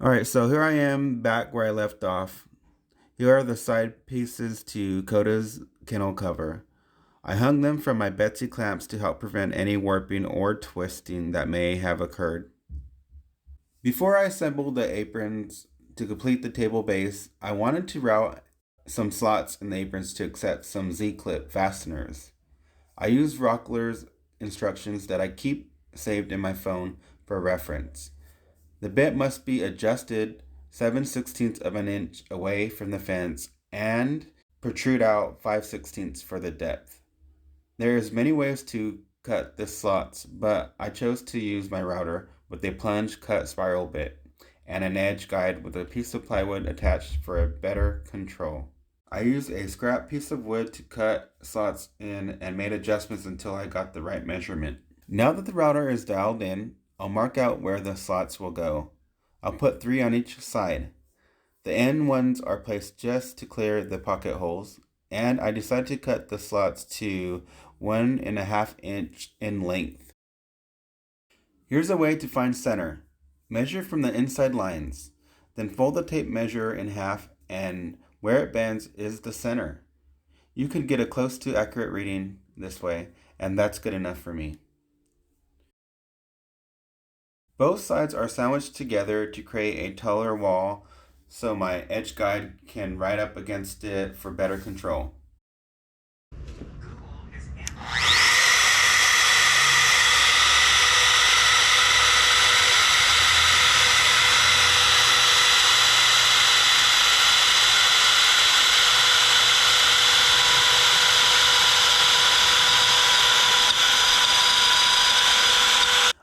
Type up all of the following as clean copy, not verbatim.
Alright, so here I am back where I left off. Here are the side pieces to Koda's kennel cover. I hung them from my Betsy clamps to help prevent any warping or twisting that may have occurred. Before I assembled the aprons to complete the table base, I wanted to route some slots in the aprons to accept some Z-clip fasteners. I used Rockler's instructions that I keep saved in my phone for reference. The bit must be adjusted 7/16 of an inch away from the fence and protrude out 5/16 for the depth. There is many ways to cut the slots, but I chose to use my router with a plunge cut spiral bit and an edge guide with a piece of plywood attached for a better control. I used a scrap piece of wood to cut slots in and made adjustments until I got the right measurement. Now that the router is dialed in, I'll mark out where the slots will go. I'll put 3 on each side. The end ones are placed just to clear the pocket holes, and I decided to cut the slots to 1.5 inch in length. Here's a way to find center. Measure from the inside lines, then fold the tape measure in half, and where it bends is the center. You can get a close to accurate reading this way, and that's good enough for me. Both sides are sandwiched together to create a taller wall so my edge guide can ride up against it for better control.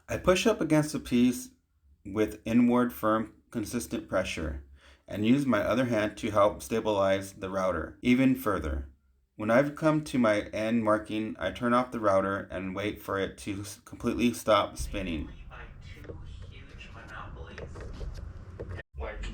I push up against the piece with inward firm, consistent pressure, and use my other hand to help stabilize the router even further. When I've come to my end marking, I turn off the router and wait for it to completely stop spinning.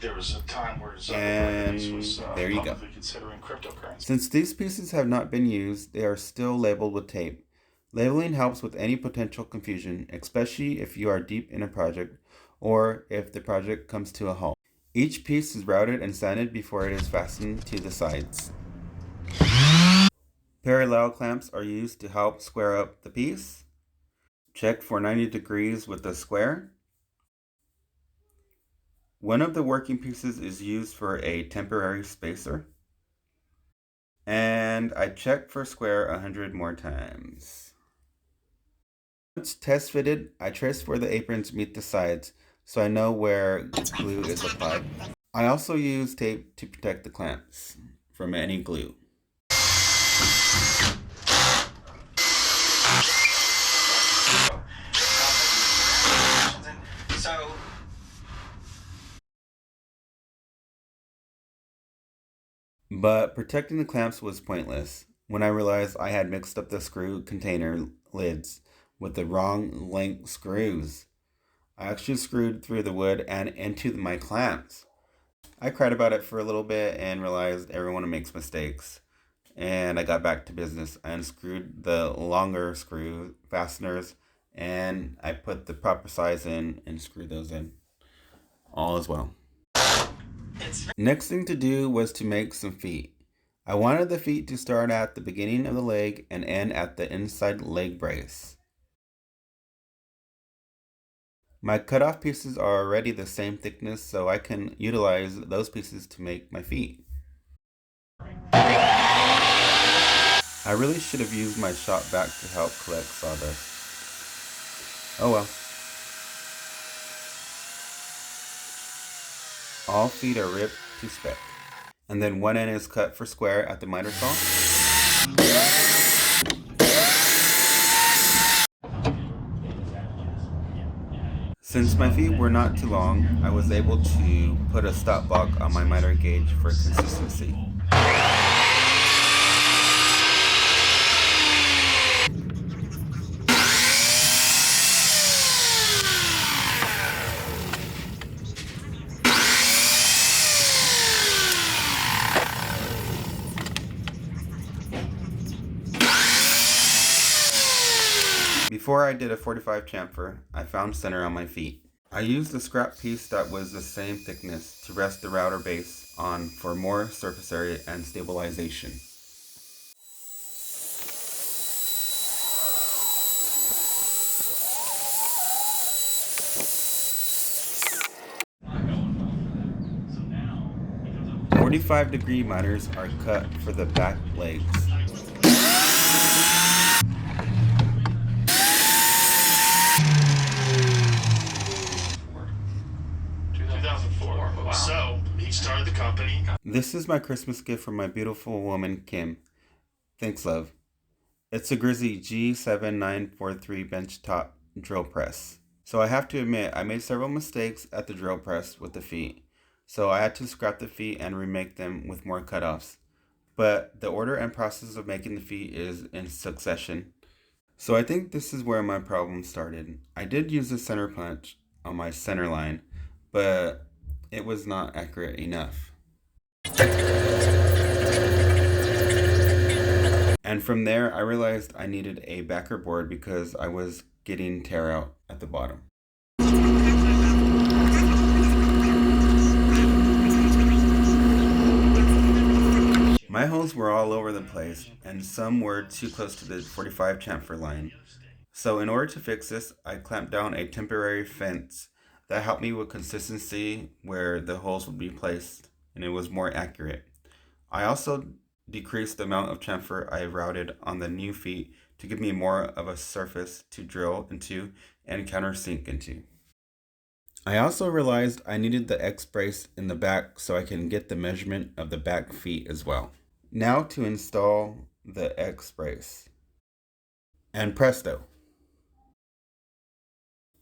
There was a time where and was there you go. Considering cryptocurrency. Since these pieces have not been used, they are still labeled with tape. Labeling helps with any potential confusion, especially if you are deep in a project or if the project comes to a halt. Each piece is routed and sanded before it is fastened to the sides. Parallel clamps are used to help square up the piece. Check for 90 degrees with the square. One of the working pieces is used for a temporary spacer. And I check for square 100 more times. Once test fitted, I trace where the aprons meet the sides so I know where glue is applied. I also use tape to protect the clamps from any glue. But protecting the clamps was pointless when I realized I had mixed up the screw container lids with the wrong length screws. I actually screwed through the wood and into my clamps. I cried about it for a little bit and realized everyone makes mistakes. And I got back to business. I unscrewed the longer screw fasteners and I put the proper size in and screwed those in. All is well. Next thing to do was to make some feet. I wanted the feet to start at the beginning of the leg and end at the inside leg brace. My cutoff pieces are already the same thickness, so I can utilize those pieces to make my feet. I really should have used my shop vac to help collect sawdust. Oh well. All feet are ripped to spec. And then one end is cut for square at the miter saw. Since my feet were not too long, I was able to put a stop block on my miter gauge for consistency. Before I did a 45 chamfer, I found center on my feet. I used a scrap piece that was the same thickness to rest the router base on for more surface area and stabilization. So now he comes up 45-degree miners are cut for the back legs. 2004. Wow. So he started the company. This is my Christmas gift from my beautiful woman, Kim. Thanks, love. It's a Grizzly G7943 benchtop drill press. So I have to admit, I made several mistakes at the drill press with the feet. So I had to scrap the feet and remake them with more cutoffs. But the order and process of making the feet is in succession. So I think this is where my problem started. I did use a center punch on my center line, but it was not accurate enough. And from there, I realized I needed a backer board because I was getting tear out at the bottom. My holes were all over the place, and some were too close to the 45 chamfer line. So in order to fix this, I clamped down a temporary fence that helped me with consistency where the holes would be placed, and it was more accurate. I also decreased the amount of chamfer I routed on the new feet to give me more of a surface to drill into and countersink into. I also realized I needed the X brace in the back so I can get the measurement of the back feet as well. Now to install the X brace. And presto!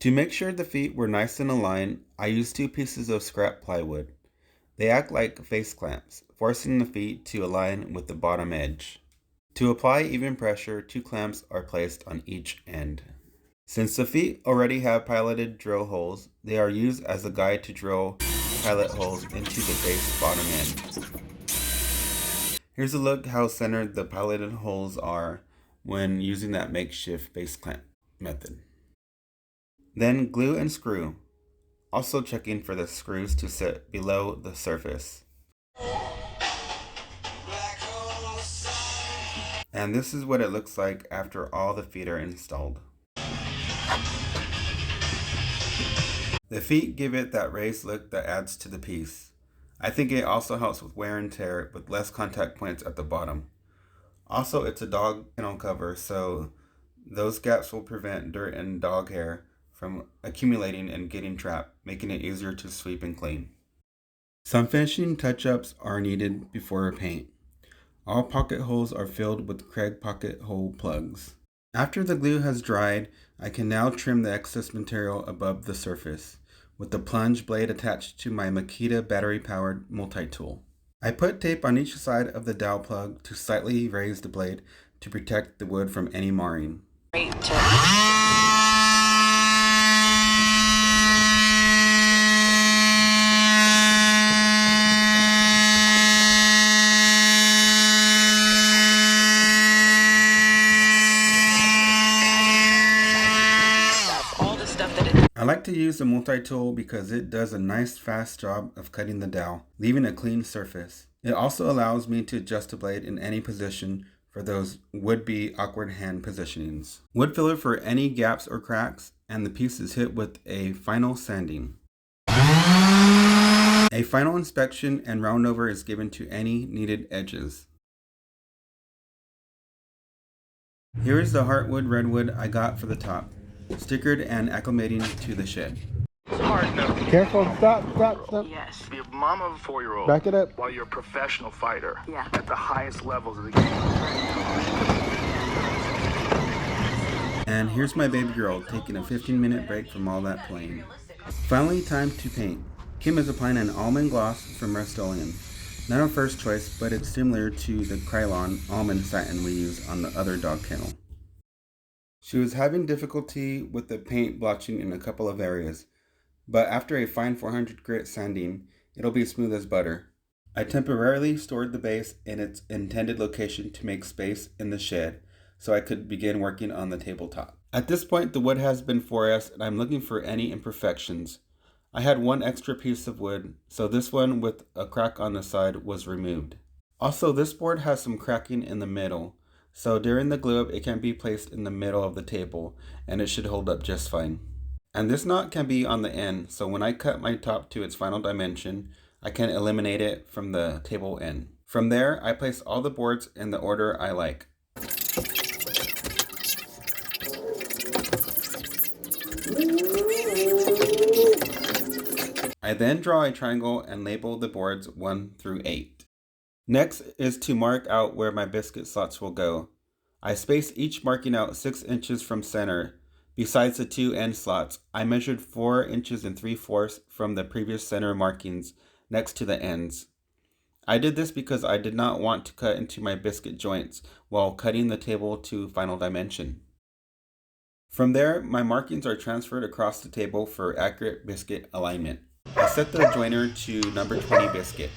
To make sure the feet were nice and aligned, I used 2 pieces of scrap plywood. They act like face clamps, forcing the feet to align with the bottom edge. To apply even pressure, 2 clamps are placed on each end. Since the feet already have piloted drill holes, they are used as a guide to drill pilot holes into the base bottom end. Here's a look how centered the piloted holes are when using that makeshift base clamp method. Then glue and screw, also checking for the screws to sit below the surface. And this is what it looks like after all the feet are installed. The feet give it that raised look that adds to the piece. I think it also helps with wear and tear with less contact points at the bottom. Also, it's a dog kennel cover, so those gaps will prevent dirt and dog hair from accumulating and getting trapped, making it easier to sweep and clean. Some finishing touch-ups are needed before paint. All pocket holes are filled with Craig pocket hole plugs. After the glue has dried, I can now trim the excess material above the surface with the plunge blade attached to my Makita battery-powered multi-tool. I put tape on each side of the dowel plug to slightly raise the blade to protect the wood from any marring. I like to use the multi-tool because it does a nice fast job of cutting the dowel, leaving a clean surface. It also allows me to adjust the blade in any position for those would-be awkward hand positionings. Wood filler for any gaps or cracks, and the piece is hit with a final sanding. A final inspection and round over is given to any needed edges. Here is the heartwood redwood I got for the top, stickered and acclimating to the shed. Hard no. Careful, stop. Yes. Be a mom of a 4-year-old. Back it up. While you're a professional fighter. Yeah. At the highest levels of the game. And here's my baby girl taking a 15-minute break from all that playing. Finally, time to paint. Kim is applying an almond gloss from Rust-Oleum. Not her first choice, but it's similar to the Krylon almond satin we use on the other dog kennel. She was having difficulty with the paint blotching in a couple of areas, but after a fine 400 grit sanding, it'll be smooth as butter. I temporarily stored the base in its intended location to make space in the shed, so I could begin working on the tabletop. At this point, the wood has been 4S, and I'm looking for any imperfections. I had one extra piece of wood, so this one with a crack on the side was removed. Also, this board has some cracking in the middle, so during the glue up it can be placed in the middle of the table and it should hold up just fine. And this knot can be on the end, so when I cut my top to its final dimension, I can eliminate it from the table end. From there, I place all the boards in the order I like. I then draw a triangle and label the boards 1 through 8. Next is to mark out where my biscuit slots will go. I space each marking out 6 inches from center. Besides the 2 end slots, I measured 4 inches and 3/4 from the previous center markings next to the ends. I did this because I did not want to cut into my biscuit joints while cutting the table to final dimension. From there, my markings are transferred across the table for accurate biscuit alignment. I set the joiner to number 20 biscuits.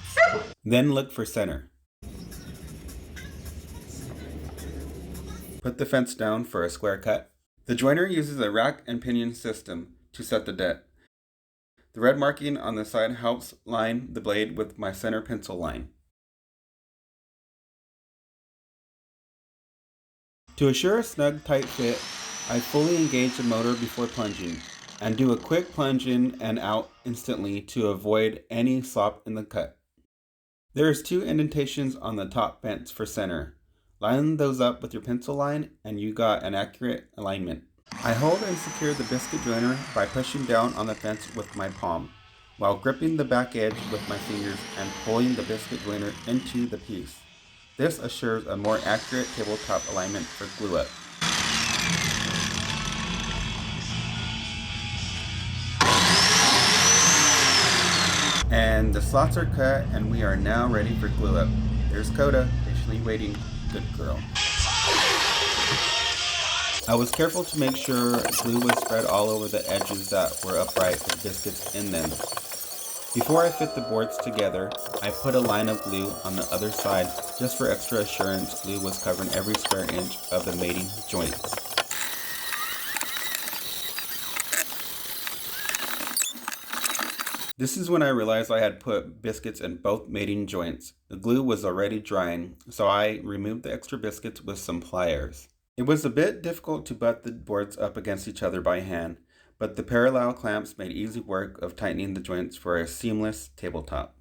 Then look for center. Put the fence down for a square cut. The joiner uses a rack and pinion system to set the depth. The red marking on the side helps line the blade with my center pencil line. To assure a snug, tight fit, I fully engage the motor before plunging, and do a quick plunge in and out instantly to avoid any slop in the cut. There is 2 indentations on the top vents for center. Line those up with your pencil line and you got an accurate alignment. I hold and secure the biscuit joiner by pushing down on the fence with my palm, while gripping the back edge with my fingers and pulling the biscuit joiner into the piece. This assures a more accurate tabletop alignment for glue up. And the slots are cut and we are now ready for glue up. There's Koda, patiently waiting. Good girl. I was careful to make sure glue was spread all over the edges that were upright with biscuits in them. Before I fit the boards together, I put a line of glue on the other side just for extra assurance glue was covering every square inch of the mating joints. This is when I realized I had put biscuits in both mating joints. The glue was already drying, so I removed the extra biscuits with some pliers. It was a bit difficult to butt the boards up against each other by hand, but the parallel clamps made easy work of tightening the joints for a seamless tabletop.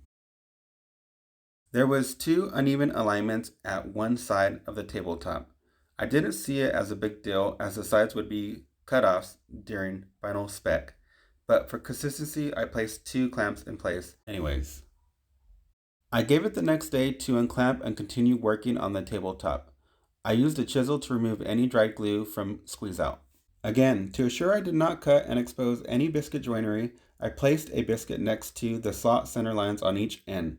There was 2 uneven alignments at one side of the tabletop. I didn't see it as a big deal as the sides would be cut-offs during final spec, but for consistency I placed 2 clamps in place anyways. I gave it the next day to unclamp and continue working on the tabletop. I used a chisel to remove any dried glue from squeeze out. Again, to assure I did not cut and expose any biscuit joinery, I placed a biscuit next to the slot center lines on each end.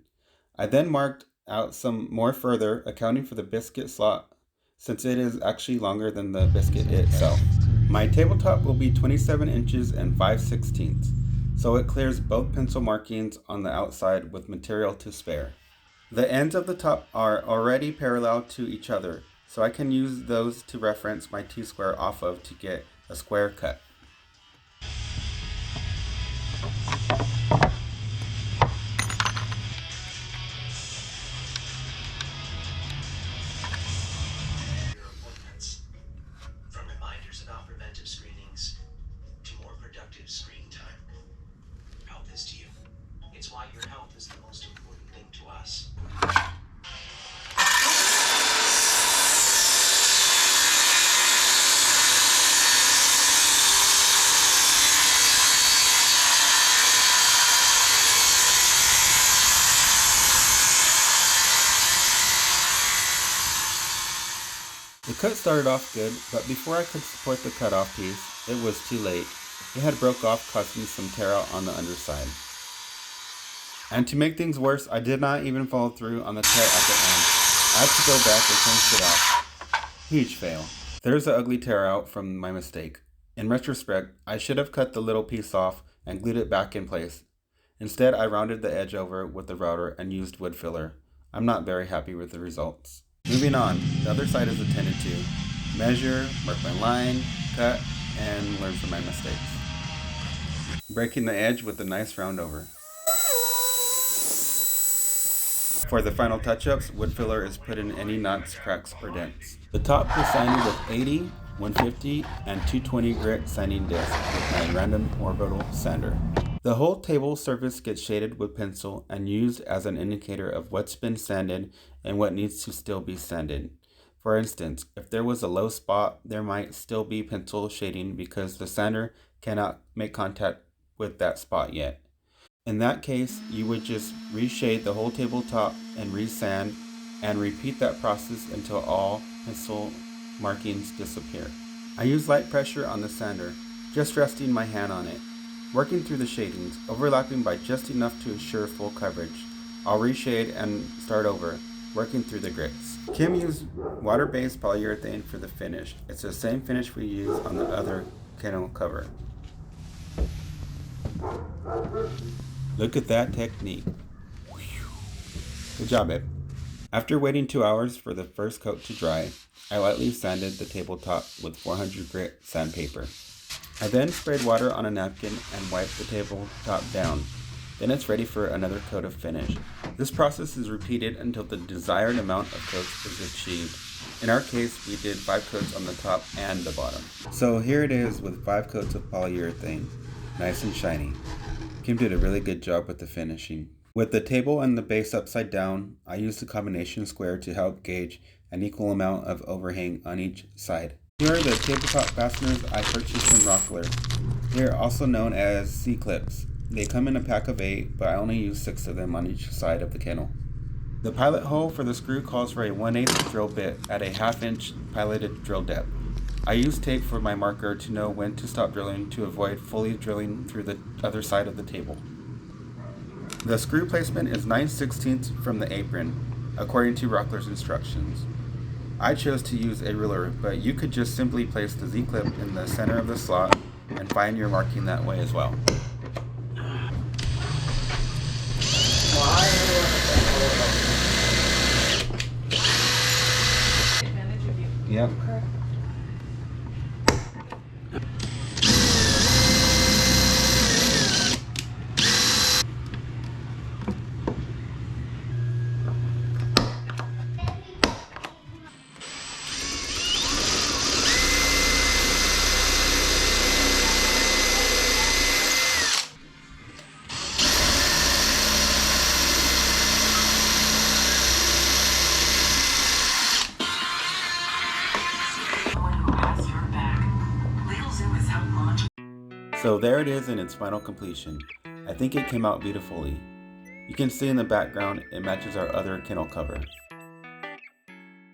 I then marked out some more further, accounting for the biscuit slot, since it is actually longer than the biscuit itself. My tabletop will be 27 inches and 5/16, so it clears both pencil markings on the outside with material to spare. The ends of the top are already parallel to each other, so I can use those to reference my T-square off of to get a square cut. Your appointments. From reminders about preventive screenings to more productive screen time. Health is to you. It's why your health is the most important thing to us. The cut started off good, but before I could support the cutoff piece, it was too late. It had broke off, causing some tear out on the underside. And to make things worse, I did not even follow through on the cut at the end. I had to go back and finish it off. Huge fail. There's the ugly tear out from my mistake. In retrospect, I should have cut the little piece off and glued it back in place. Instead, I rounded the edge over with the router and used wood filler. I'm not very happy with the results. Moving on, the other side is attended to. Measure, mark my line, cut, and learn from my mistakes. breaking the edge with a nice round over. For the final touch-ups, wood filler is put in any knots, cracks, or dents. The top is sanded with 80, 150, and 220 grit sanding disc with my random orbital sander. The whole table surface gets shaded with pencil and used as an indicator of what's been sanded and what needs to still be sanded. For instance, if there was a low spot, there might still be pencil shading because the sander cannot make contact with that spot yet. In that case, you would just reshade the whole tabletop and resand and repeat that process until all pencil markings disappear. I use light pressure on the sander, just resting my hand on it, working through the shadings, overlapping by just enough to ensure full coverage. I'll reshade and start over, working through the grits. Kim used water-based polyurethane for the finish. It's the same finish we use on the other Kennel cover. Look at that technique. Good job, babe. After waiting 2 hours for the first coat to dry, I lightly sanded the tabletop with 400 grit sandpaper. I then sprayed water on a napkin and wiped the tabletop down. Then it's ready for another coat of finish. This process is repeated until the desired amount of coats is achieved. In our case, we did 5 coats on the top and the bottom. So here it is with 5 coats of polyurethane, nice and shiny. Kim did a really good job with the finishing. With the table and the base upside down, I used a combination square to help gauge an equal amount of overhang on each side. Here are the tabletop fasteners I purchased from Rockler. They are also known as C-clips. They come in a pack of 8, but I only use 6 of them on each side of the kennel. The pilot hole for the screw calls for a 1/8 drill bit at a 1/2 inch piloted drill depth. I use tape for my marker to know when to stop drilling to avoid fully drilling through the other side of the table. The screw placement is 9/16 from the apron, according to Rockler's instructions. I chose to use a ruler, but you could just simply place the Z-clip in the center of the slot and find your marking that way as well. Yep. So there it is in its final completion. I think it came out beautifully. You can see in the background it matches our other kennel cover.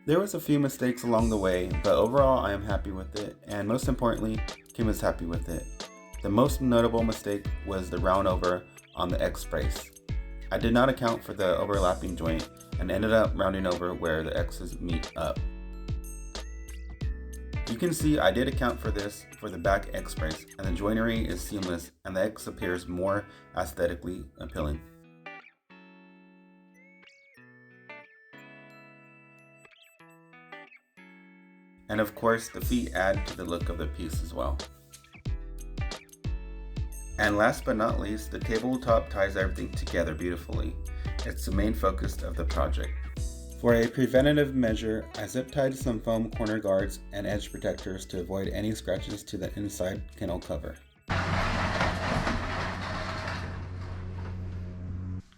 There was a few mistakes along the way, but overall I am happy with it, and most importantly, Kim is happy with it. The most notable mistake was the round over on the X brace. I did not account for the overlapping joint and ended up rounding over where the X's meet up. You can see I did account for this for the back X brace, and the joinery is seamless and the X appears more aesthetically appealing. And of course, the feet add to the look of the piece as well. And last but not least, the tabletop ties everything together beautifully. It's the main focus of the project. For a preventative measure, I zip tied some foam corner guards and edge protectors to avoid any scratches to the inside kennel cover.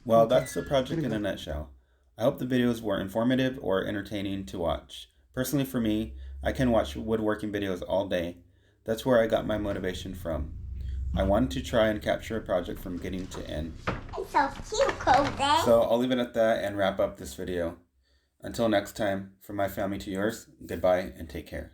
Well, that's the project in a nutshell. I hope the videos were informative or entertaining to watch. Personally for me, I can watch woodworking videos all day. That's where I got my motivation from. I wanted to try and capture a project from beginning to end. It's so cute, Koda. So I'll leave it at that and wrap up this video. Until next time, from my family to yours, goodbye and take care.